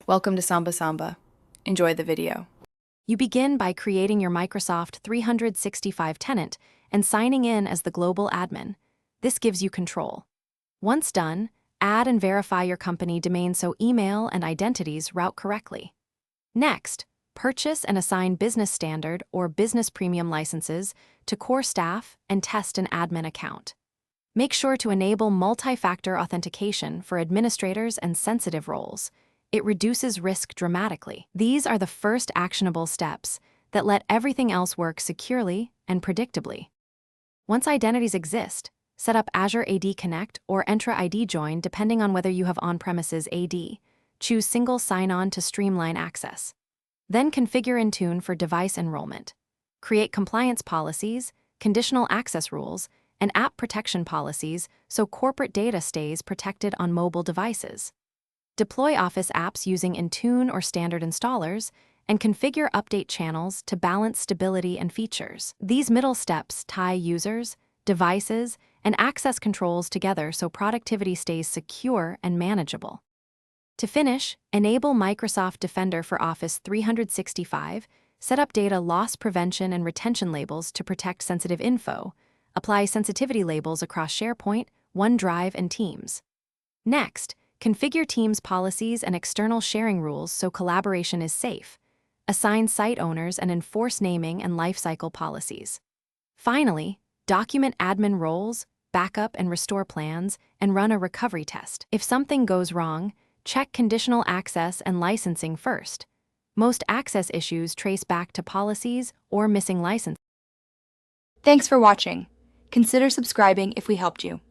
Welcome to Samba Samba. Enjoy the video. You begin by creating your Microsoft 365 tenant and signing in as the global admin. This gives you control. Once done, add and verify your company domain so email and identities route correctly. Next, purchase and assign Business Standard or Business Premium licenses to core staff and test an admin account. Make sure to enable multi-factor authentication for administrators and sensitive roles. It reduces risk dramatically. These are the first actionable steps that let everything else work securely and predictably. Once identities exist, set up Azure AD Connect or Entra ID Join depending on whether you have on-premises AD. Choose single sign-on to streamline access. Then configure Intune for device enrollment. Create compliance policies, conditional access rules, and app protection policies so corporate data stays protected on mobile devices. Deploy Office apps using Intune or standard installers, and configure update channels to balance stability and features. These middle steps tie users, devices, and access controls together so productivity stays secure and manageable. To finish, enable Microsoft Defender for Office 365, set up data loss prevention and retention labels to protect sensitive info, apply sensitivity labels across SharePoint, OneDrive, and Teams. Next, configure Teams policies and external sharing rules so collaboration is safe. Assign site owners and enforce naming and lifecycle policies. Finally, document admin roles, backup and restore plans, and run a recovery test. If something goes wrong, check conditional access and licensing first. Most access issues trace back to policies or missing licenses. Thanks for watching. Consider subscribing if we helped you.